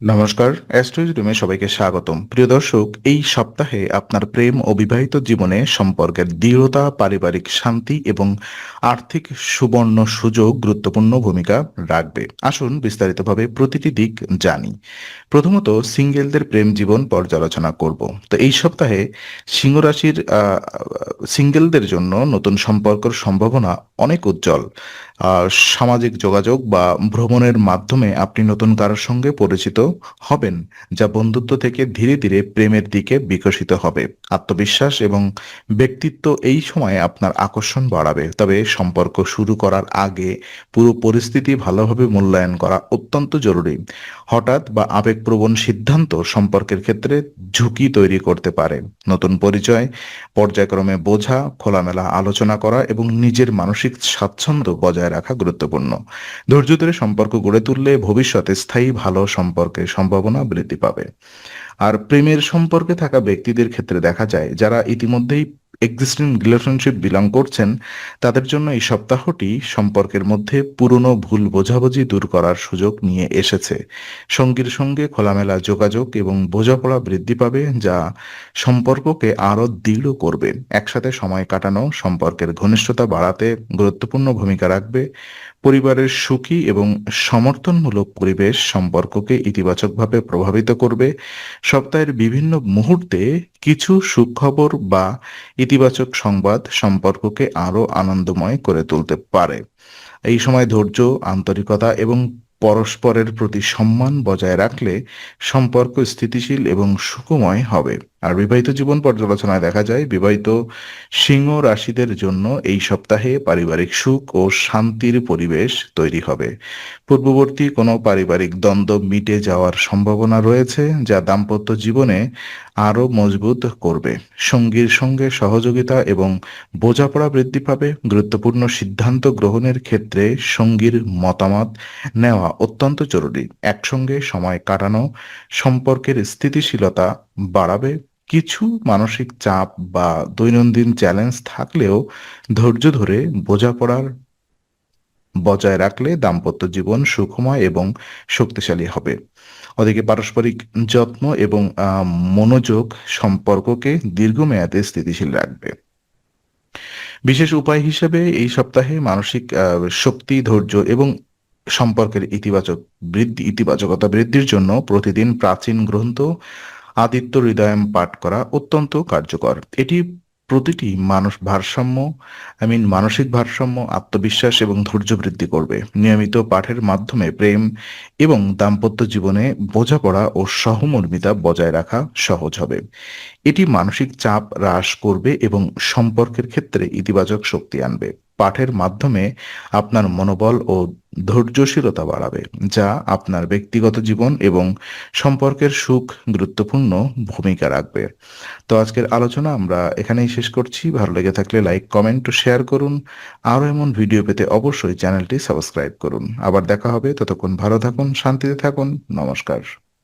নমস্কার, অ্যাস্ট্রোইজ রুমে সবাইকে স্বাগতম। প্রিয় দর্শক, এই সপ্তাহে আপনার প্রেম ও বিবাহিত জীবনে সম্পর্কের দৃঢ়তা, পারিবারিক শান্তি এবং আর্থিক সুবর্ণ সুযোগ গুরুত্বপূর্ণ ভূমিকা রাখবে। আসুন বিস্তারিতভাবে প্রতিটি দিক জানি। প্রথমত সিঙ্গেলদের প্রেম জীবন পর্যালোচনা করব। তো এই সপ্তাহে সিংহ রাশির সিঙ্গেলদের জন্য নতুন সম্পর্কের সম্ভাবনা অনেক উজ্জ্বল। সামাজিক যোগাযোগ বা ভ্রমণের মাধ্যমে আপনি নতুন কারোর সঙ্গে পরিচিত হবেন, যা বন্ধুত্ব থেকে ধীরে ধীরে প্রেমের দিকে বিকশিত হবে। আত্মবিশ্বাস এবং ব্যক্তিত্ব এই সময়ে আপনার আকর্ষণ বাড়াবে, তবে সম্পর্ক শুরু করার আগে পুরো পরিস্থিতি ভালোভাবে মূল্যায়ন করা অত্যন্ত জরুরি। হঠাৎ বা আবেগপ্রবণ সিদ্ধান্ত সম্পর্কের ক্ষেত্রে ঝুঁকি তৈরি করতে পারে। নতুন পরিচয় পর্যায়ক্রমে বোঝা, খোলামেলা আলোচনা করা এবং নিজের মানসিক স্বাচ্ছন্দ্য বজায় রাখা গুরুত্বপূর্ণ। ধৈর্য ধরে সম্পর্ক গড়ে তুললে ভবিষ্যতে স্থায়ী ভালো সম্পর্কের সম্ভাবনা বৃদ্ধি পাবে। আর প্রেমের সম্পর্কে থাকা ব্যক্তিদের ক্ষেত্রে দেখা যায়, যারা ইতিমধ্যেই এক্সিস্টিং রিলেশনশিপ বিলং করছেন, তাদের জন্য এই সপ্তাহটি সম্পর্কের মধ্যে পুরনো ভুল বোঝাবুঝি দূর করার সুযোগ নিয়ে এসেছে। সঙ্গীর সঙ্গে খোলামেলা যোগাযোগ এবং বোঝাপড়া বৃদ্ধি পাবে, যা সম্পর্ককে আরও দৃঢ় করবে। একসাথে সময় কাটানো সম্পর্কের ঘনিষ্ঠতা বাড়াতে গুরুত্বপূর্ণ ভূমিকা রাখবে। পরিবারের সুখী এবং সমর্থনমূলক পরিবেশ সম্পর্ককে ইতিবাচকভাবে প্রভাবিত করবে। সপ্তাহের বিভিন্ন মুহূর্তে কিছু সুখবর বা ইতিবাচক সংবাদ সম্পর্ককে আরও আনন্দময় করে তুলতে পারে। এই সময় ধৈর্য, আন্তরিকতা এবং পরস্পরের প্রতি সম্মান বজায় রাখলে সম্পর্ক স্থিতিশীল এবং সুখময় হবে। আর বিবাহিত জীবন পর্যালোচনায় দেখা যায়, বিবাহিত সিংহ রাশিদের জন্য এই সপ্তাহে পারিবারিক সুখ ও শান্তির পরিবেশ তৈরি হবে। পূর্ববর্তী কোনো পারিবারিক দ্বন্দ্ব মিটে যাওয়ার সম্ভাবনা রয়েছে, যা দাম্পত্য জীবনে আরও মজবুত করবে। সঙ্গীর সঙ্গে সহযোগিতা এবং বোঝাপড়া বৃদ্ধি পাবে। গুরুত্বপূর্ণ সিদ্ধান্ত গ্রহণের ক্ষেত্রে সঙ্গীর মতামত নেওয়া অত্যন্ত জরুরি। একসঙ্গে সময় কাটানো সম্পর্কের স্থিতিশীলতা বাড়াবে। কিছু মানসিক চাপ বা দৈনন্দিন চ্যালেঞ্জ থাকলেও ধৈর্য ধরে বোঝাপড়ার বজায় রাখলে দাম্পত্য জীবন সুখময় এবং শক্তিশালী হবে। ওদিকে পারস্পরিক যত্ন এবং মনোযোগ সম্পর্ককে দীর্ঘমেয়াদে স্থিতিশীল রাখবে। বিশেষ উপায় হিসেবে এই সপ্তাহে মানসিক শক্তি, ধৈর্য এবং সম্পর্কের ইতিবাচকতা বৃদ্ধির জন্য প্রতিদিন প্রাচীন গ্রন্থ আদিত্য হৃদয়ম পাঠ করা অত্যন্ত কার্যকর। এটি প্রতিটি মানসিক ভারসাম্য, আত্মবিশ্বাস এবং ধৈর্য বৃদ্ধি করবে। নিয়মিত পাঠের মাধ্যমে প্রেম এবং দাম্পত্য জীবনে বোঝাপড়া ও সহমর্মিতা বজায় রাখা সহজ হবে। এটি মানসিক চাপ হ্রাস করবে এবং সম্পর্কের ক্ষেত্রে ইতিবাচক শক্তি আনবে। পাঠের মাধ্যমে আপনার মনোবল ও ধৈর্যশীলতা বাড়াবে, যা আপনার ব্যক্তিগত জীবন এবং সম্পর্কের সুখ গুরুত্বপূর্ণ ভূমিকা রাখবে। তো আজকের আলোচনা আমরা এখানেই শেষ করছি। ভালো লেগে থাকলে লাইক, কমেন্ট ও শেয়ার করুন। আরও এমন ভিডিও পেতে অবশ্যই চ্যানেলটি সাবস্ক্রাইব করুন। আবার দেখা হবে, ততক্ষণ ভালো থাকুন, শান্তিতে থাকুন। নমস্কার।